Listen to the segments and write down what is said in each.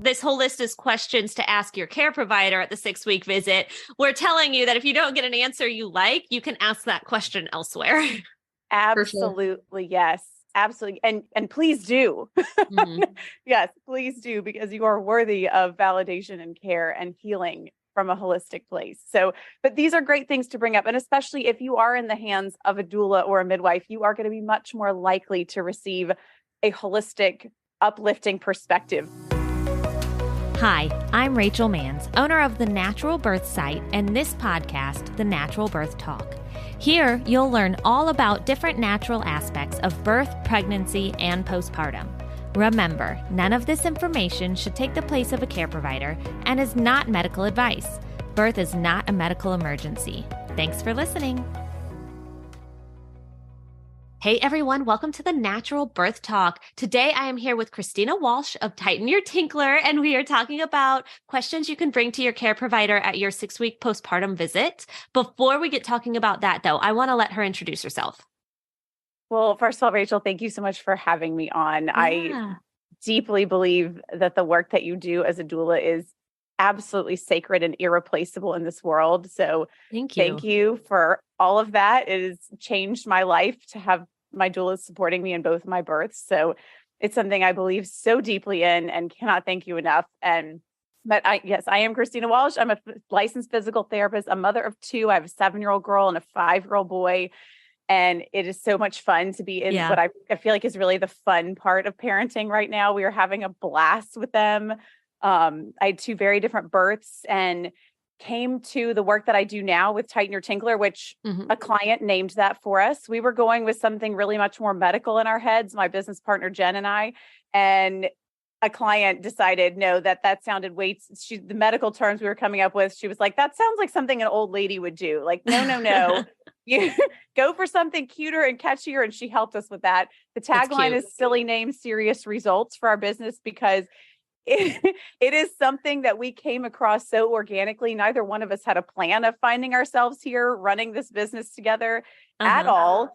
this whole list is questions to ask your care provider at the 6-week visit. We're telling you that if you don't get an answer you like, you can ask that question elsewhere. Absolutely. Yes, absolutely. And please do. Mm-hmm. Yes, please do, because you are worthy of validation and care and healing from a holistic place. So, but these are great things to bring up. And especially if you are in the hands of a doula or a midwife, you are going to be much more likely to receive a holistic, uplifting perspective. Hi, I'm Rachel Manns, owner of the NaturalBirth site and this podcast, the NaturalBirth Talk. Here, you'll learn all about different natural aspects of birth, pregnancy, and postpartum. Remember, none of this information should take the place of a care provider and is not medical advice. Birth is not a medical emergency. Thanks for listening. Hey everyone, welcome to the NaturalBirth Talk. Today I am here with Christina Walsh of Tighten Your Tinkler, and we are talking about questions you can bring to your care provider at your 6-week postpartum visit. Before we get talking about that though, I want to let her introduce herself. Well, first of all, Rachel, thank you so much for having me on. Yeah. I deeply believe that the work that you do as a doula is absolutely sacred and irreplaceable in this world. So thank you for all of that. It has changed my life to have my doulas supporting me in both my births. So it's something I believe so deeply in and cannot thank you enough. But I am Christina Walsh. I'm a licensed physical therapist, a mother of 2. I have a 7-year-old girl and a 5-year-old boy. And it is so much fun to be in what I feel like is really the fun part of parenting right now. We are having a blast with them. I had 2 very different births and came to the work that I do now with Tighten Your Tinkler, which a client named that for us. We were going with something really much more medical in our heads, my business partner, Jen, and I, and a client decided, no, that sounded the medical terms we were coming up with. She was like, that sounds like something an old lady would do. Like, no, you go for something cuter and catchier. And she helped us with that. The tagline is silly name, serious results for our business, because it is something that we came across so organically. Neither one of us had a plan of finding ourselves here running this business together at all.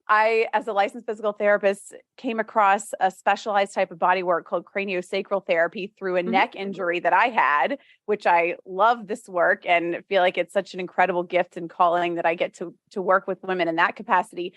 I, as a licensed physical therapist, came across a specialized type of body work called craniosacral therapy through a neck injury that I had, which I love this work and feel like it's such an incredible gift and calling that I get to work with women in that capacity.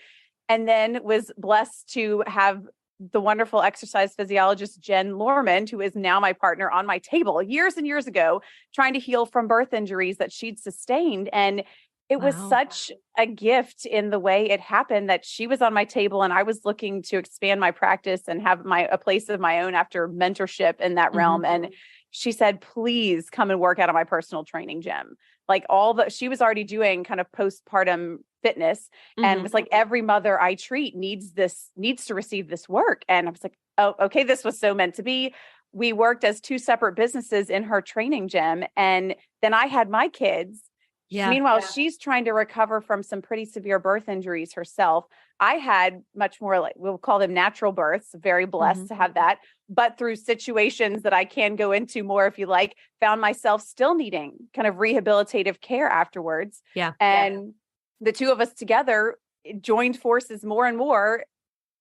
And then was blessed to have the wonderful exercise physiologist, Jen Lormond, who is now my partner on my table years and years ago, trying to heal from birth injuries that she'd sustained. And it was such a gift in the way it happened that she was on my table and I was looking to expand my practice and have a place of my own after mentorship in that realm. And she said, please come and work out of my personal training gym. Like she was already doing kind of postpartum fitness and was like, every mother I treat needs to receive this work. And I was like, oh, okay, this was so meant to be. We worked as 2 separate businesses in her training gym. And then I had my kids. Meanwhile, she's trying to recover from some pretty severe birth injuries herself. I had much more, like we'll call them natural births, very blessed to have that. But through situations that I can go into more if you like, found myself still needing kind of rehabilitative care afterwards. And the 2 of us together joined forces more and more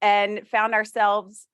and found ourselves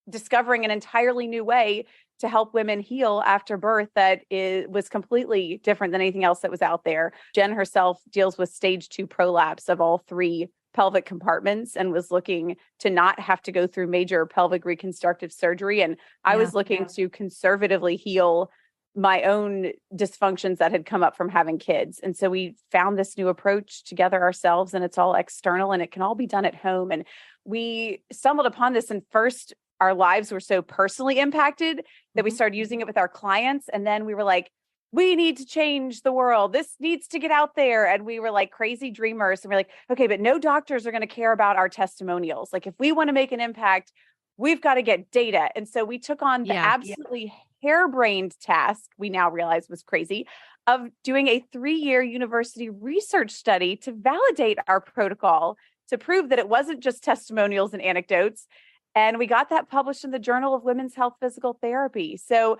discovering an entirely new way to help women heal after birth that was completely different than anything else that was out there. Jen herself deals with stage 2 prolapse of all 3 pelvic compartments and was looking to not have to go through major pelvic reconstructive surgery. And I was looking to conservatively heal my own dysfunctions that had come up from having kids. And so we found this new approach together ourselves, and it's all external and it can all be done at home. And we stumbled upon this, and first our lives were so personally impacted that we started using it with our clients. And then we were like, we need to change the world. This needs to get out there. And we were like crazy dreamers. And we're like, okay, but no doctors are going to care about our testimonials. Like if we want to make an impact, we've got to get data. And so we took on the absolutely harebrained task we now realize was crazy of doing a 3-year university research study to validate our protocol, to prove that it wasn't just testimonials and anecdotes. And we got that published in the Journal of Women's Health Physical Therapy. So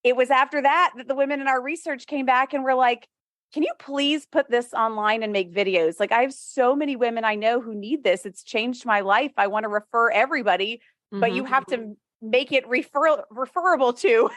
it was after that the women in our research came back and were like, can you please put this online and make videos? Like I have so many women I know who need this. It's changed my life. I want to refer everybody, but you have to make it referable to.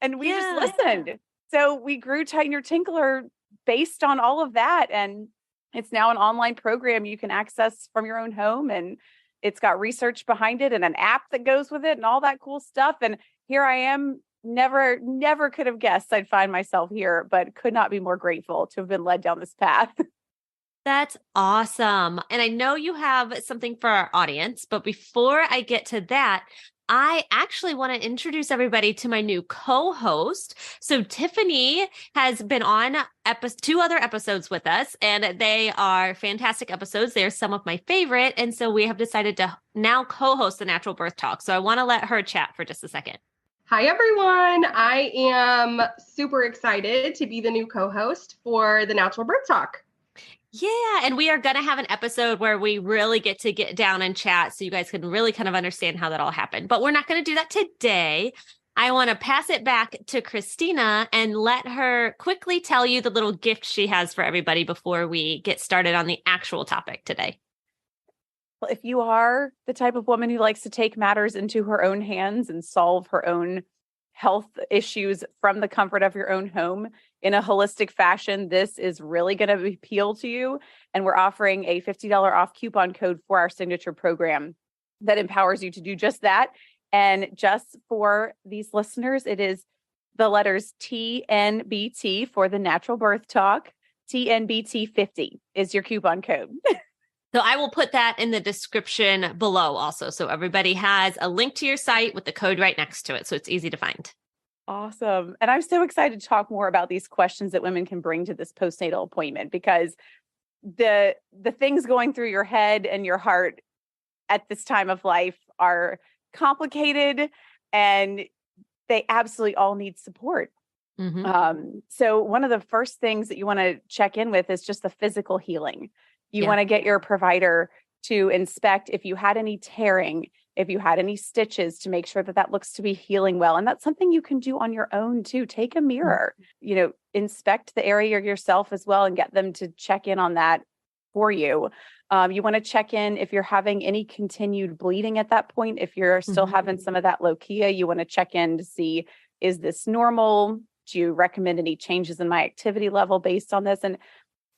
And we just listened. So we grew Tighten Your Tinkler based on all of that. And it's now an online program you can access from your own home. And it's got research behind it and an app that goes with it and all that cool stuff. And here I am. Never could have guessed I'd find myself here, but could not be more grateful to have been led down this path. That's awesome. And I know you have something for our audience, but before I get to that, I actually want to introduce everybody to my new co-host. So Tiffany has been on 2 other episodes with us, and they are fantastic episodes. They're some of my favorite. And so we have decided to now co-host the Natural Birth Talk. So I want to let her chat for just a second. Hi, everyone. I am super excited to be the new co-host for the Natural Birth Talk. Yeah. And we are going to have an episode where we really get to get down and chat so you guys can really kind of understand how that all happened. But we're not going to do that today. I want to pass it back to Christina and let her quickly tell you the little gift she has for everybody before we get started on the actual topic today. Well, if you are the type of woman who likes to take matters into her own hands and solve her own health issues from the comfort of your own home in a holistic fashion, this is really going to appeal to you. And we're offering a $50 off coupon code for our signature program that empowers you to do just that. And just for these listeners, it is the letters TNBT for the Natural Birth Talk. TNBT50 is your coupon code. So I will put that in the description below also. So everybody has a link to your site with the code right next to it. So it's easy to find. Awesome. And I'm so excited to talk more about these questions that women can bring to this postnatal appointment, because the things going through your head and your heart at this time of life are complicated, and they absolutely all need support. Mm-hmm. So one of the first things that you want to check in with is just the physical healing. You want to get your provider to inspect if you had any tearing, if you had any stitches, to make sure that that looks to be healing well. And that's something you can do on your own too. Take a mirror, inspect the area yourself as well and get them to check in on that for you. You want to check in if you're having any continued bleeding at that point. If you're still having some of that lochia, you want to check in to see, is this normal? Do you recommend any changes in my activity level based on this? And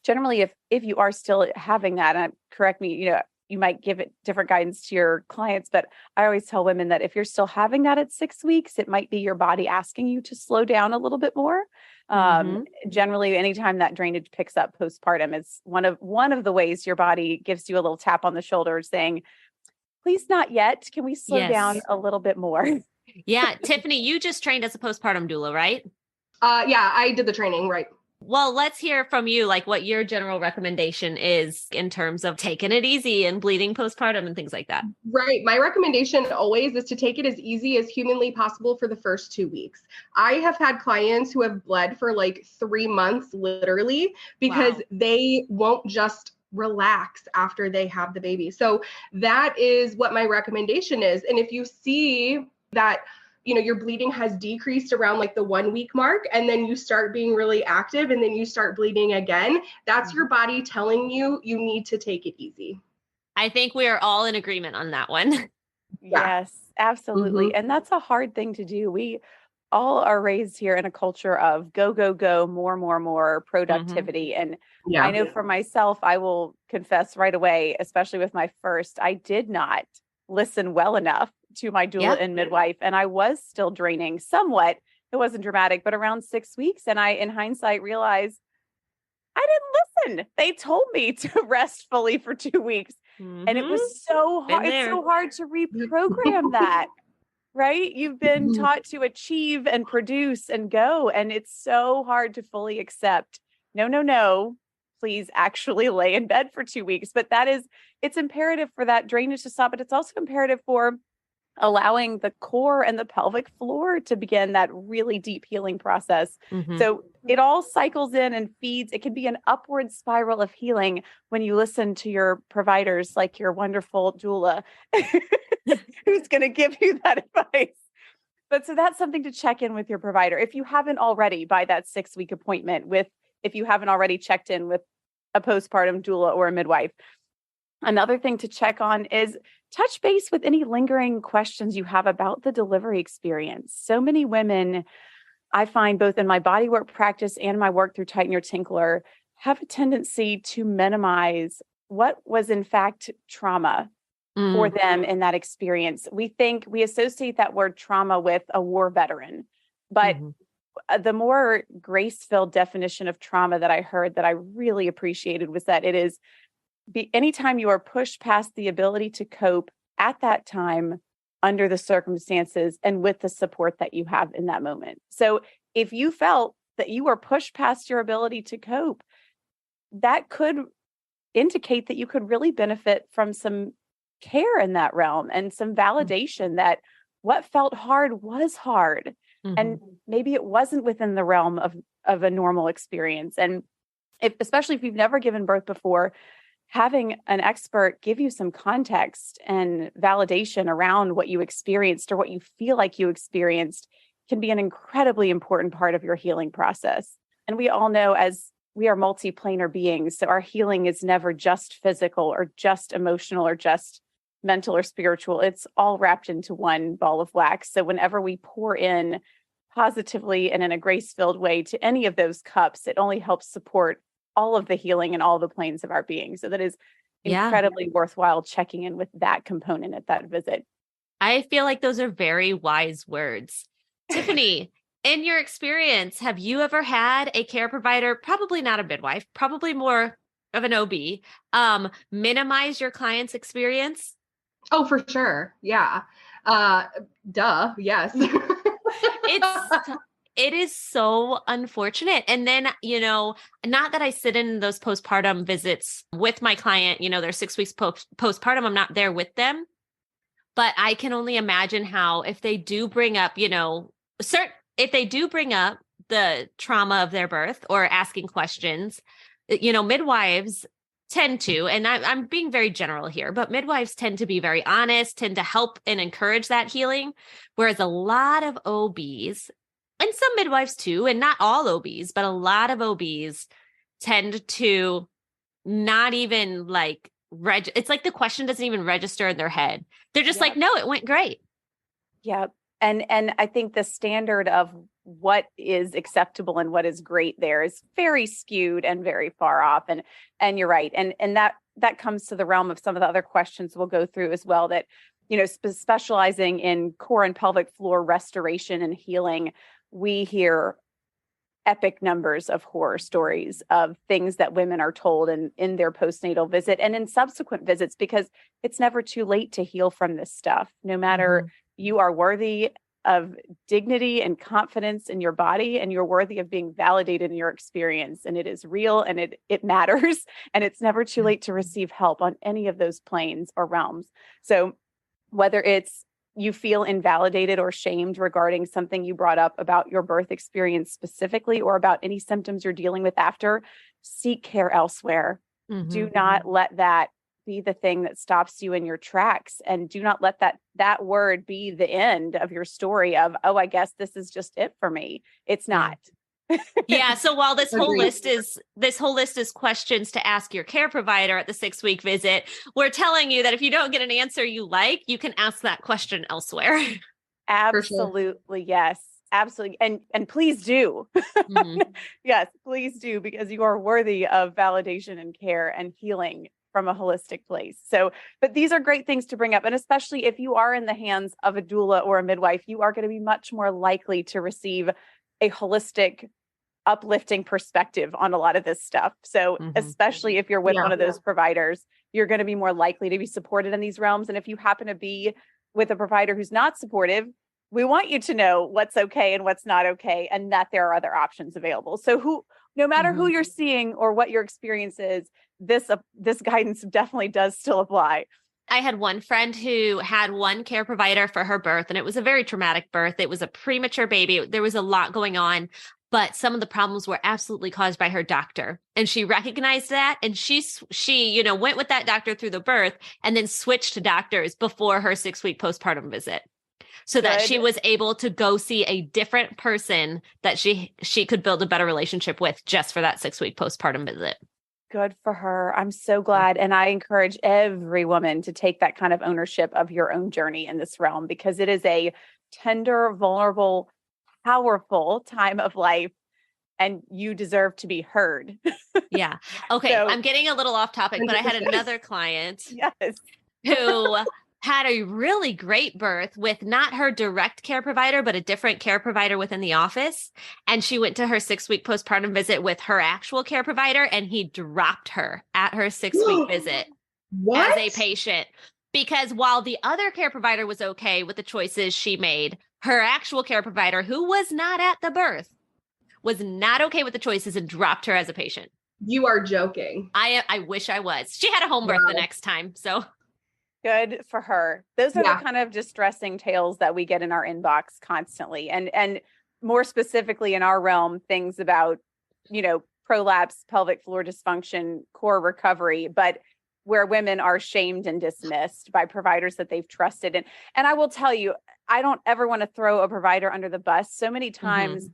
generally, if you are still having that, and correct me, you might give it different guidance to your clients, but I always tell women that if you're still having that at 6 weeks, it might be your body asking you to slow down a little bit more. Generally, anytime that drainage picks up postpartum, it's one of the ways your body gives you a little tap on the shoulder saying, please not yet. Can we slow down a little bit more? Yeah. Tiffany, you just trained as a postpartum doula, right? Yeah, I did the training, right. Well, let's hear from you, like what your general recommendation is in terms of taking it easy and bleeding postpartum and things like that. Right. My recommendation always is to take it as easy as humanly possible for the first 2 weeks. I have had clients who have bled for like 3 months, literally, because they won't just relax after they have the baby. So that is what my recommendation is. And if you see that your bleeding has decreased around like the 1 week mark, and then you start being really active and then you start bleeding again, that's your body telling you need to take it easy. I think we are all in agreement on that one. Yes, absolutely. And that's a hard thing to do. We all are raised here in a culture of go, go, go, more productivity. And I know for myself, I will confess right away, especially with my first, I did not listen well enough to my doula and midwife. And I was still draining somewhat. It wasn't dramatic, but around 6 weeks. And I, in hindsight, realized I didn't listen. They told me to rest fully for 2 weeks. And it was so hard. It's so hard to reprogram that, right? You've been taught to achieve and produce and go. And it's so hard to fully accept, no, please actually lay in bed for 2 weeks. But it's imperative for that drainage to stop, but it's also imperative for allowing the core and the pelvic floor to begin that really deep healing process. So it all cycles in and feeds. It can be an upward spiral of healing when you listen to your providers, like your wonderful doula, who's going to give you that advice. But so that's something to check in with your provider. If you haven't already by that 6 week appointment if you haven't already checked in with a postpartum doula or a midwife, Another thing to check on is touch base with any lingering questions you have about the delivery experience. So many women, I find both in my bodywork practice and my work through Tighten Your Tinkler, have a tendency to minimize what was in fact trauma for them in that experience. We associate that word trauma with a war veteran, but the more grace-filled definition of trauma that I heard that I really appreciated was that it is anytime you are pushed past the ability to cope at that time under the circumstances and with the support that you have in that moment. So if you felt that you were pushed past your ability to cope, that could indicate that you could really benefit from some care in that realm and some validation that what felt hard was hard. And maybe it wasn't within the realm of a normal experience. And especially if you've never given birth before, having an expert give you some context and validation around what you experienced or what you feel like you experienced can be an incredibly important part of your healing process. And we all know, as we are multi-planar beings, so our healing is never just physical or just emotional or just mental or spiritual. It's all wrapped into one ball of wax. So whenever we pour in positively and in a grace-filled way to any of those cups, it only helps support all of the healing and all the planes of our being. So that is incredibly worthwhile checking in with that component at that visit. I feel like those are very wise words. Tiffany, in your experience, have you ever had a care provider, probably not a midwife, probably more of an OB, minimize your client's experience? Oh, for sure. Yeah. Duh. Yes. It is so unfortunate. And then, not that I sit in those postpartum visits with my client, they're 6 weeks postpartum, I'm not there with them, but I can only imagine how if they do bring up, if they do bring up the trauma of their birth or asking questions, midwives tend to, and I'm being very general here, but midwives tend to be very honest, tend to help and encourage that healing. Whereas a lot of OBs, and some midwives too, and not all OBs, but a lot of OBs tend to not even it's like the question doesn't even register in their head. They're just like, no, it went great. Yep. And I think the standard of what is acceptable and what is great there is very skewed and very far off. And you're right. And that comes to the realm of some of the other questions we'll go through as well, that, specializing in core and pelvic floor restoration and healing, we hear epic numbers of horror stories of things that women are told in their postnatal visit and in subsequent visits, because it's never too late to heal from this stuff. No matter, you are worthy of dignity and confidence in your body, and you're worthy of being validated in your experience. And it is real and it matters. And it's never too late to receive help on any of those planes or realms. So whether it's you feel invalidated or shamed regarding something you brought up about your birth experience specifically, or about any symptoms you're dealing with after, seek care elsewhere. Do not let that be the thing that stops you in your tracks. And do not let that word be the end of your story of, oh, I guess this is just it for me. It's not. Yeah. So while this whole list is questions to ask your care provider at the 6-week visit, we're telling you that if you don't get an answer you like, you can ask that question elsewhere. Absolutely. Yes, absolutely. And please do. Yes, please do, because you are worthy of validation and care and healing from a holistic place. So, but these are great things to bring up. And especially if you are in the hands of a doula or a midwife, you are going to be much more likely to receive a holistic, uplifting perspective on a lot of this stuff. So especially if you're with one of those providers, you're going to be more likely to be supported in these realms. And if you happen to be with a provider who's not supportive, we want you to know what's okay and what's not okay, and that there are other options available. So no matter who you're seeing or what your experience is, this guidance definitely does still apply. I had one friend who had one care provider for her birth, and it was a very traumatic birth. It was a premature baby. There was a lot going on, but some of the problems were absolutely caused by her doctor. And she recognized that. And she went with that doctor through the birth and then switched to doctors before her 6-week postpartum visit, so that she was able to go see a different person that she could build a better relationship with just for that 6-week postpartum visit. Good for her. I'm so glad. And I encourage every woman to take that kind of ownership of your own journey in this realm, because it is a tender, vulnerable, powerful time of life, and you deserve to be heard. Yeah. Okay. So- I'm getting a little off topic, but I had another client Yes. who had a really great birth with not her direct care provider, but a different care provider within the office. And she went to her 6-week postpartum visit with her actual care provider, and he dropped her at her 6-week visit What? as a patient. Because while the other care provider was okay with the choices she made, her actual care provider, who was not at the birth, was not okay with the choices and dropped her as a patient. You are joking. I wish I was. She had a home birth the next time. So Good for her. Those are the kind of distressing tales that we get in our inbox constantly. And more specifically in our realm, things about, prolapse, pelvic floor dysfunction, core recovery, but where women are shamed and dismissed by providers that they've trusted. And I will tell you, I don't ever want to throw a provider under the bus. So many times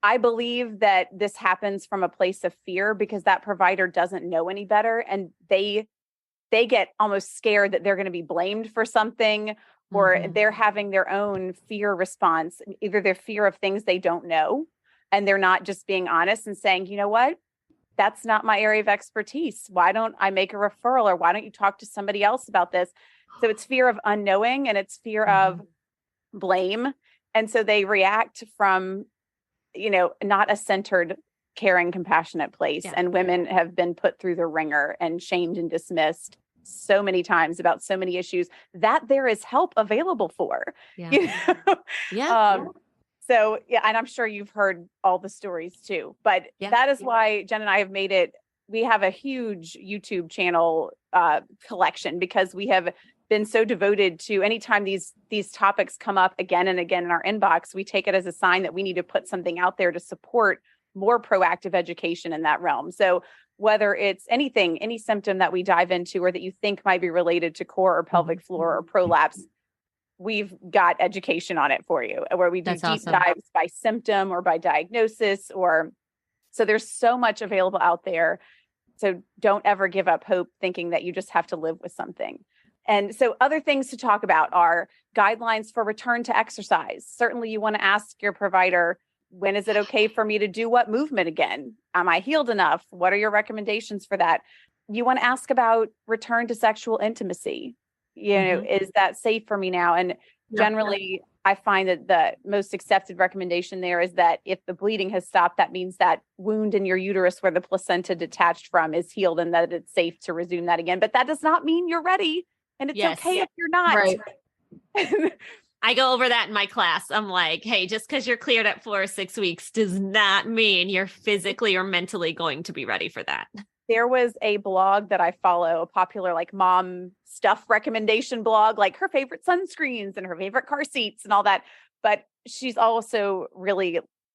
I believe that this happens from a place of fear, because that provider doesn't know any better, and they get almost scared that they're going to be blamed for something, or they're having their own fear response, either their fear of things they don't know, and they're not just being honest and saying, you know what, that's not my area of expertise. Why don't I make a referral, or why don't you talk to somebody else about this? So it's fear of unknowing, and it's fear of blame. And so they react from, not a centered, caring, compassionate place. Yeah. And women have been put through the ringer and shamed and dismissed so many times about so many issues that there is help available for. yeah. So, and I'm sure you've heard all the stories too, but that is why Jen and I have made it, we have a huge YouTube channel collection, because we have been so devoted to, anytime these topics come up again and again in our inbox, we take it as a sign that we need to put something out there to support more proactive education in that realm. So whether it's anything, any symptom that we dive into or that you think might be related to core or pelvic floor or prolapse, we've got education on it for you, where we do deep dives by symptom or by diagnosis, so there's so much available out there. So don't ever give up hope thinking that you just have to live with something. And so other things to talk about are guidelines for return to exercise. Certainly you want to ask your provider, when is it okay for me to do what movement again? Am I healed enough? What are your recommendations for that? You want to ask about return to sexual intimacy. Is that safe for me now? And generally, I find that the most accepted recommendation there is that if the bleeding has stopped, that means that wound in your uterus where the placenta detached from is healed, and that it's safe to resume that again. But that does not mean you're ready. And it's okay if you're not. Right. I go over that in my class. I'm like, hey, just because you're cleared at 4 or 6 weeks does not mean you're physically or mentally going to be ready for that. There was a blog that I follow, a popular mom stuff recommendation blog, like her favorite sunscreens and her favorite car seats and all that. But she's also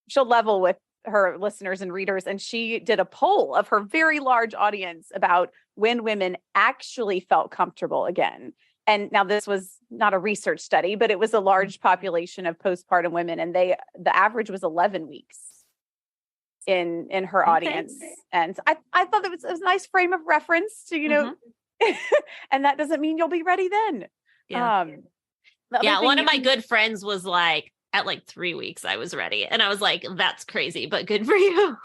she'll level with her listeners and readers. And she did a poll of her very large audience about when women actually felt comfortable again. And now this was not a research study, but it was a large population of postpartum women. And the average was 11 weeks in her audience. And I thought it was a nice frame of reference to, and that doesn't mean you'll be ready then. Yeah. One of my good friends was like, at 3 weeks, I was ready. And I was like, that's crazy, but good for you.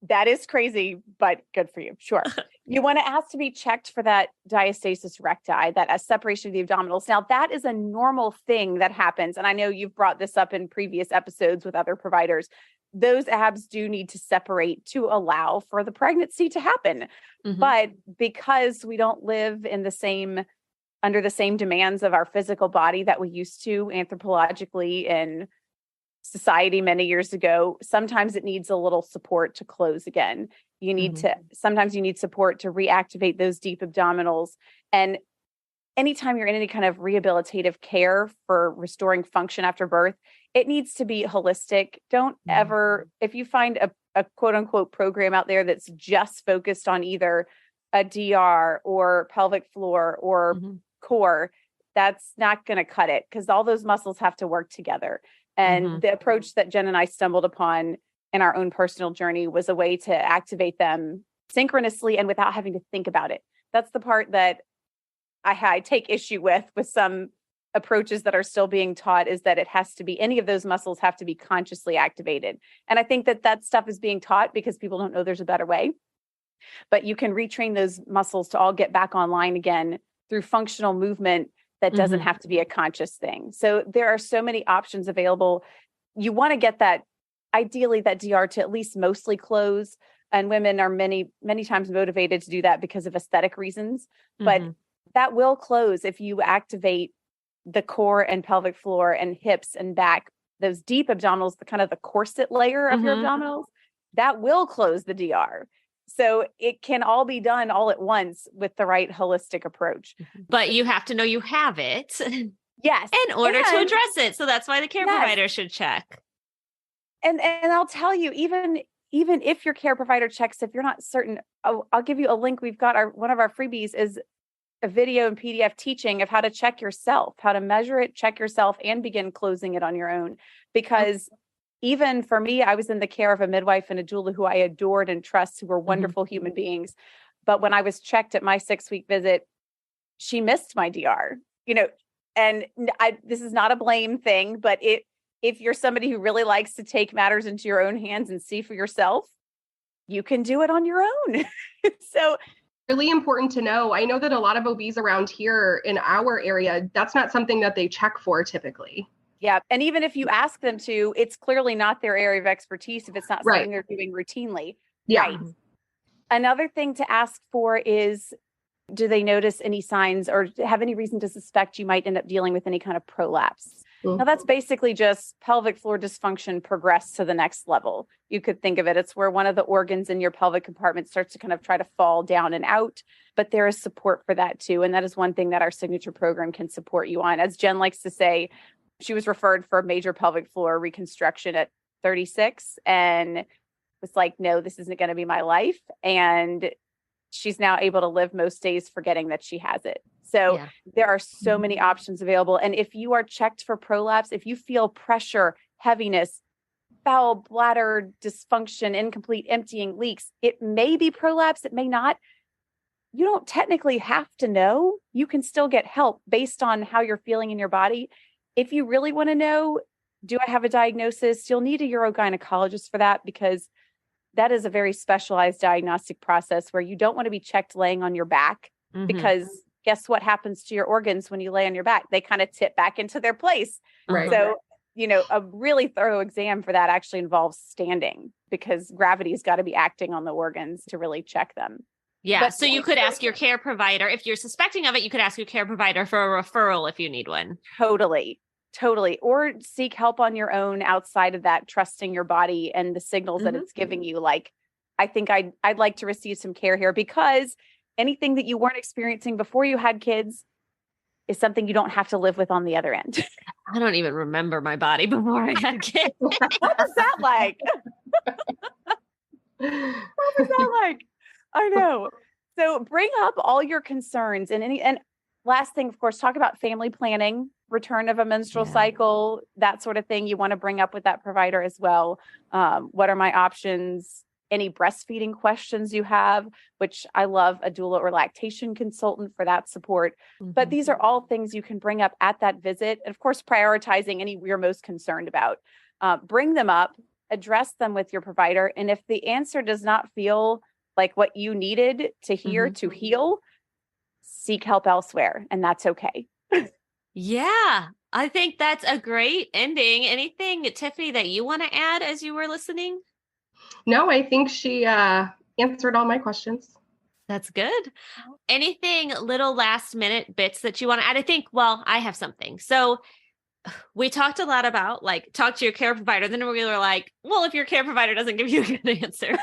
That is crazy, but good for you. Sure. You want to ask to be checked for that diastasis recti, that separation of the abdominals. Now, that is a normal thing that happens. And I know you've brought this up in previous episodes with other providers. Those abs do need to separate to allow for the pregnancy to happen. But because we don't live under the same demands of our physical body that we used to anthropologically in society many years ago, sometimes it needs a little support to close again. Sometimes you need support to reactivate those deep abdominals. And anytime you're in any kind of rehabilitative care for restoring function after birth, it needs to be holistic. Don't ever, if you find a quote unquote program out there that's just focused on either a DR or pelvic floor or core, that's not going to cut it, because all those muscles have to work together. And the approach that Jen and I stumbled upon in our own personal journey was a way to activate them synchronously and without having to think about it. That's the part that I take issue with some approaches that are still being taught, is that it has to be, any of those muscles have to be consciously activated. And I think that stuff is being taught because people don't know there's a better way. But you can retrain those muscles to all get back online again through functional movement that doesn't have to be a conscious thing. So there are so many options available. You want to get that, ideally, that DR to at least mostly close. And women are many, many times motivated to do that because of aesthetic reasons. But that will close if you activate the core and pelvic floor and hips and back, those deep abdominals, the kind of the corset layer of your abdominals, that will close the DR. So it can all be done all at once with the right holistic approach. But you have to know you have it. Yes. In order to address it. So that's why the care provider should check. And I'll tell you, even if your care provider checks, if you're not certain, I'll give you a link. We've got one of our freebies is a video and PDF teaching of how to check yourself, how to measure it, check yourself, and begin closing it on your own. Because even for me, I was in the care of a midwife and a doula who I adored and trust, who were wonderful human beings. But when I was checked at my 6-week visit, she missed my DR, and this is not a blame thing, but if you're somebody who really likes to take matters into your own hands and see for yourself, you can do it on your own. So really important to know. I know that a lot of OBs around here in our area, that's not something that they check for typically. Yeah. And even if you ask them to, it's clearly not their area of expertise if it's not something they're doing routinely. Yeah. Right. Another thing to ask for is, do they notice any signs or have any reason to suspect you might end up dealing with any kind of prolapse? Now, that's basically just pelvic floor dysfunction progressed to the next level. You could think of it. It's where one of the organs in your pelvic compartment starts to kind of try to fall down and out, but there is support for that too. And that is one thing that our signature program can support you on. As Jen likes to say, she was referred for major pelvic floor reconstruction at 36 and was like, no, this isn't going to be my life. And she's now able to live most days forgetting that she has it. So there are so many options available. And if you are checked for prolapse, if you feel pressure, heaviness, bowel bladder dysfunction, incomplete emptying, leaks, it may be prolapse, it may not. You don't technically have to know. You can still get help based on how you're feeling in your body. If you really want to know, do I have a diagnosis? You'll need a urogynecologist for that, because that is a very specialized diagnostic process where you don't want to be checked laying on your back, because guess what happens to your organs when you lay on your back? They kind of tip back into their place. Right. So, a really thorough exam for that actually involves standing, because gravity's got to be acting on the organs to really check them. Yeah. But so you could ask your care provider, if you're suspecting of it, you could ask your care provider for a referral if you need one. Totally. Or seek help on your own outside of that, trusting your body and the signals that it's giving you. Like, I think I'd like to receive some care here, because anything that you weren't experiencing before you had kids is something you don't have to live with on the other end. I don't even remember my body before I had kids. What was that like? What was that like? I know. So bring up all your concerns and last thing, of course, talk about family planning, return of a menstrual cycle, that sort of thing. You want to bring up with that provider as well. What are my options? Any breastfeeding questions you have, which I love a doula or lactation consultant for that support. But these are all things you can bring up at that visit. And of course, prioritizing any you're most concerned about. Bring them up, address them with your provider. And if the answer does not feel like what you needed to hear to heal, seek help elsewhere. And that's okay. Yeah, I think that's a great ending. Anything, Tiffany, that you want to add as you were listening? No, I think she answered all my questions. That's good. Anything little last minute bits that you want to add? I have something. So we talked a lot about talk to your care provider. Then we were like, well, if your care provider doesn't give you a good answer.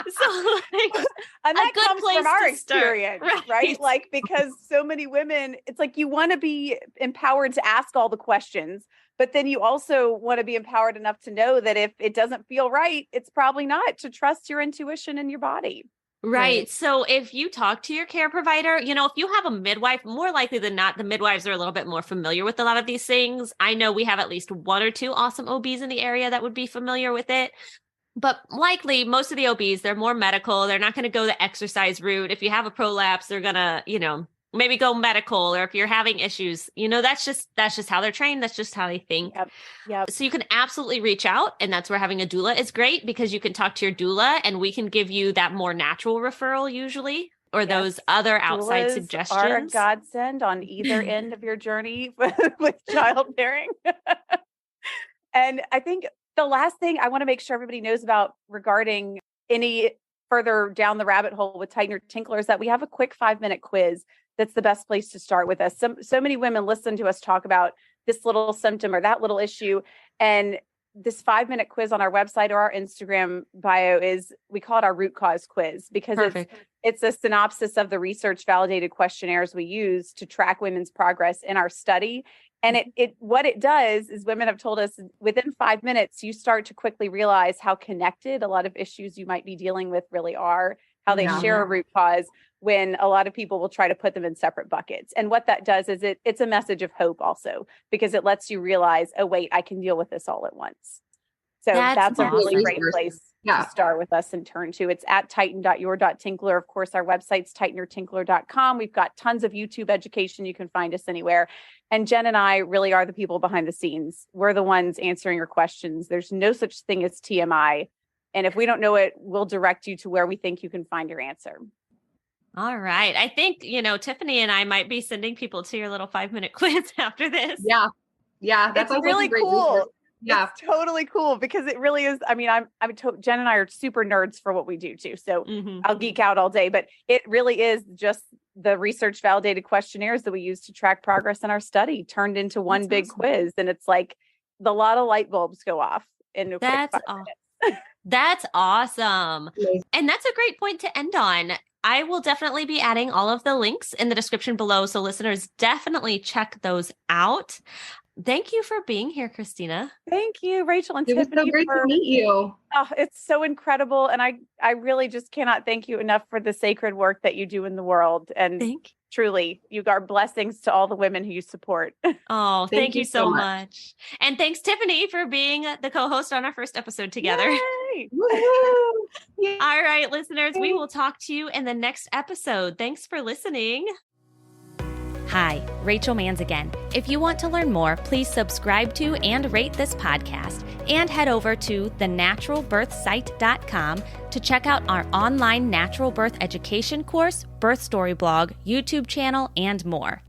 So and that a good comes place from our to start, experience, right? Because so many women, it's like you want to be empowered to ask all the questions, but then you also want to be empowered enough to know that if it doesn't feel right, it's probably not, to trust your intuition and your body. Right. So if you talk to your care provider, if you have a midwife, more likely than not, the midwives are a little bit more familiar with a lot of these things. I know we have at least one or two awesome OBs in the area that would be familiar with it. But likely most of the OBs, they're more medical. They're not going to go the exercise route. If you have a prolapse, they're going to, maybe go medical. Or if you're having issues, that's just how they're trained. That's just how they think. Yep. So you can absolutely reach out. And that's where having a doula is great, because you can talk to your doula and we can give you that more natural referral usually, or those other outside Doulas suggestions. Are a godsend on either end of your journey with childbearing. And I think the last thing I want to make sure everybody knows about regarding any further down the rabbit hole with Tighten Your Tinkler is that we have a quick 5-minute quiz. That's the best place to start with us. So many women listen to us talk about this little symptom or that little issue. And this 5-minute quiz on our website or our Instagram bio we call it our root cause quiz, because it's a synopsis of the research validated questionnaires we use to track women's progress in our study. And what it does is, women have told us within 5 minutes, you start to quickly realize how connected a lot of issues you might be dealing with really are, how they share a root cause, when a lot of people will try to put them in separate buckets. And what that does is it's a message of hope also, because it lets you realize, oh, wait, I can deal with this all at once. So that's a really great place to start with us and turn to. It's at tighten.your.tinkler. Of course, our website's tightenyourtinkler.com. We've got tons of YouTube education. You can find us anywhere. And Jen and I really are the people behind the scenes. We're the ones answering your questions. There's no such thing as TMI. And if we don't know it, we'll direct you to where we think you can find your answer. All right. I think, Tiffany and I might be sending people to your little 5-minute quiz after this. Yeah. That's really cool. Yeah. It's totally cool, because it really is. I mean, Jen and I are super nerds for what we do too. So I'll geek out all day, but it really is just the research validated questionnaires that we use to track progress in our study turned into one big quiz. And it's like a lot of light bulbs go off in a quick 5 minutes. That's awesome. And that's a great point to end on. I will definitely be adding all of the links in the description below. So listeners, definitely check those out. Thank you for being here, Christina. Thank you, Rachel and Tiffany. It was so great to meet you. Oh, it's so incredible. And I really just cannot thank you enough for the sacred work that you do in the world. And truly, you are blessings to all the women who you support. Oh, thank you so much. And thanks, Tiffany, for being the co-host on our first episode together. Yay! Yay. All right, listeners, we will talk to you in the next episode. Thanks for listening. Hi, Rachel Manns again. If you want to learn more, please subscribe to and rate this podcast, and head over to thenaturalbirthsite.com to check out our online natural birth education course, birth story blog, YouTube channel, and more.